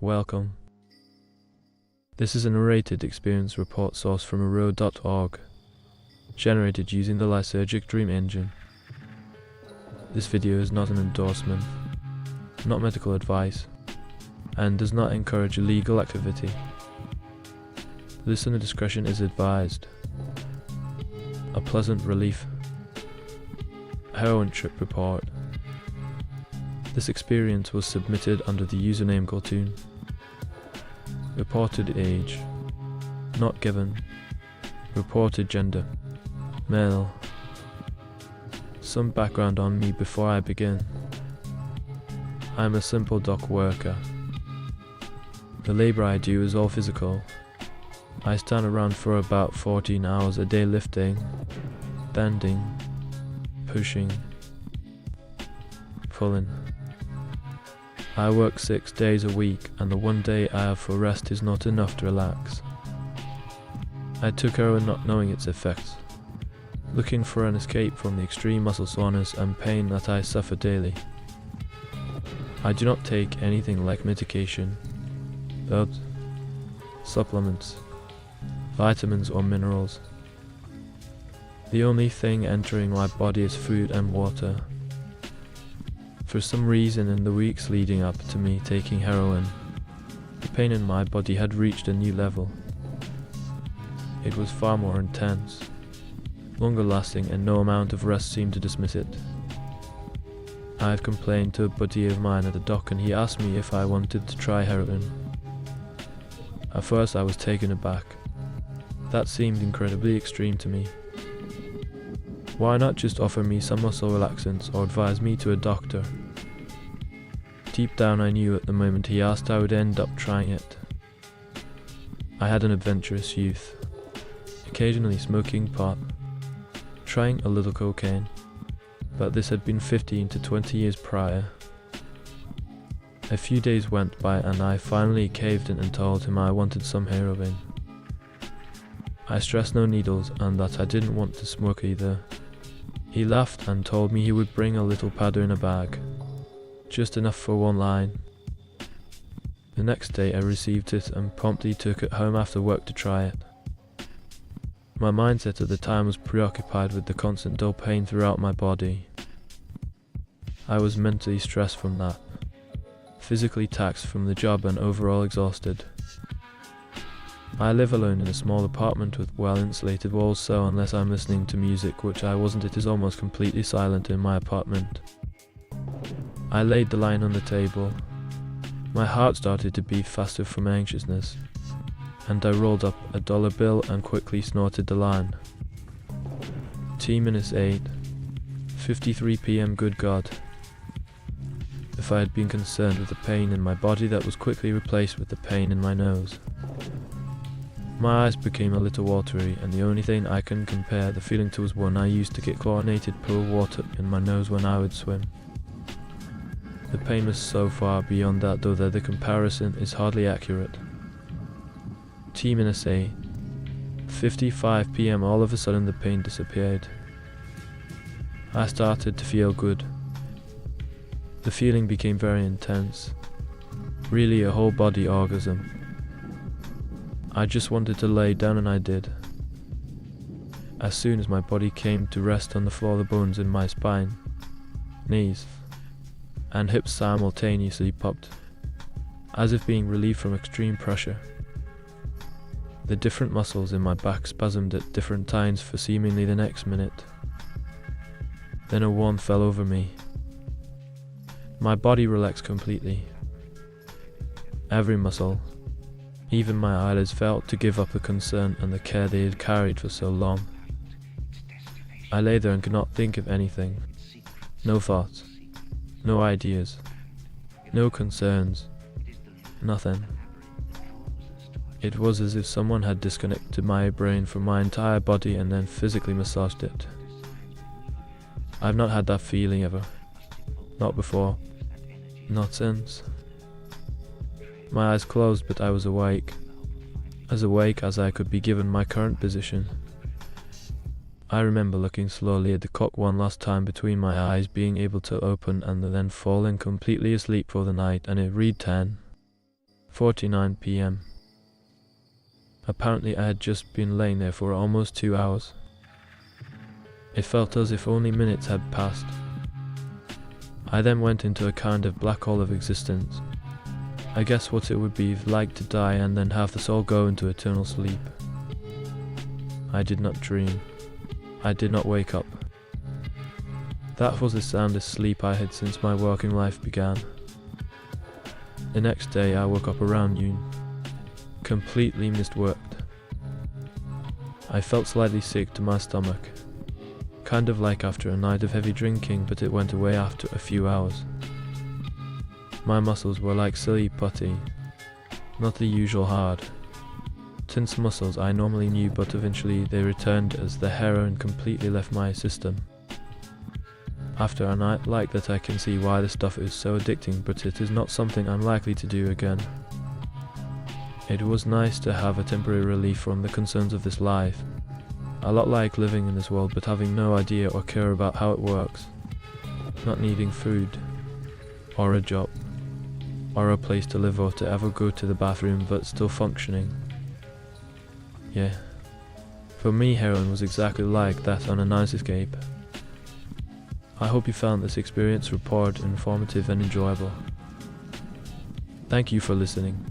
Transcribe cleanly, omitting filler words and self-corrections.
Welcome. This is a narrated experience report source from Heroin.org, generated using the Lysergic Dream Engine. This video is not an endorsement, not medical advice, and does not encourage illegal activity. Listener discretion is advised. A pleasant relief. Heroin trip report. This experience was submitted under the username Cartoon. Reported age, not given. Reported gender, male. Some background on me before I begin. I am a simple dock worker. The labor I do is all physical. I stand around for about 14 hours a day lifting, bending, pushing, pulling. I work 6 days a week, and the one day I have for rest is not enough to relax. I took heroin not knowing its effects, looking for an escape from the extreme muscle soreness and pain that I suffer daily. I do not take anything like medication, herbs, supplements, vitamins or minerals. The only thing entering my body is food and water. For some reason in the weeks leading up to me taking heroin, the pain in my body had reached a new level. It was far more intense, longer lasting, and no amount of rest seemed to dismiss it. I had complained to a buddy of mine at the dock, and he asked me if I wanted to try heroin. At first I was taken aback. That seemed incredibly extreme to me. Why not just offer me some muscle relaxants or advise me to a doctor? Deep down I knew at the moment he asked I would end up trying it. I had an adventurous youth, occasionally smoking pot, trying a little cocaine, but this had been 15 to 20 years prior. A few days went by and I finally caved in and told him I wanted some heroin. I stressed no needles and that I didn't want to smoke either. He laughed and told me he would bring a little powder in a bag, just enough for one line. The next day I received it and promptly took it home after work to try it. My mindset at the time was preoccupied with the constant dull pain throughout my body. I was mentally stressed from that, physically taxed from the job and overall exhausted. I live alone in a small apartment with well-insulated walls, so unless I'm listening to music, which I wasn't, it is almost completely silent in my apartment. I laid the line on the table. My heart started to beat faster from anxiousness, and I rolled up a dollar bill and quickly snorted the line. T-8, 53 p.m. Good God. If I had been concerned with the pain in my body, that was quickly replaced with the pain in my nose. My eyes became a little watery, and the only thing I can compare the feeling to was one I used to get chlorinated pool water in my nose when I would swim. The pain was so far beyond that, though, that the comparison is hardly accurate. T-8, 55 p.m. All of a sudden the pain disappeared. I started to feel good. The feeling became very intense, really a whole body orgasm. I just wanted to lay down, and I did. As soon as my body came to rest on the floor, the bones in my spine, knees, and hips simultaneously popped, as if being relieved from extreme pressure. The different muscles in my back spasmed at different times for seemingly the next minute. Then a warmth fell over me. My body relaxed completely. Every muscle, even my eyelids, felt to give up the concern and the care they had carried for so long. I lay there and could not think of anything. No thoughts, no ideas, no concerns, nothing. It was as if someone had disconnected my brain from my entire body and then physically massaged it. I've not had that feeling ever. Not before. Not since. My eyes closed, but I was awake. As awake as I could be given my current position. I remember looking slowly at the clock one last time between my eyes, being able to open and then falling completely asleep for the night, and it read 10. 49 p.m. Apparently I had just been laying there for almost 2 hours. It felt as if only minutes had passed. I then went into a kind of black hole of existence. I guess what it would be like to die and then have the soul go into eternal sleep. I did not dream. I did not wake up. That was the soundest sleep I had since my working life began. The next day I woke up around noon, completely misworked. I felt slightly sick to my stomach, kind of like after a night of heavy drinking, but it went away after a few hours. My muscles were like silly putty, not the usual hard, tense muscles I normally knew, but eventually they returned as the heroin completely left my system. After a night like that I can see why the stuff is so addicting, but it is not something I'm likely to do again. It was nice to have a temporary relief from the concerns of this life, a lot like living in this world but having no idea or care about how it works, not needing food, or a job, or a place to live or to ever go to the bathroom, but still functioning. Yeah, for me heroin was exactly like that on a nice escape. I hope you found this experience report informative and enjoyable. Thank you for listening.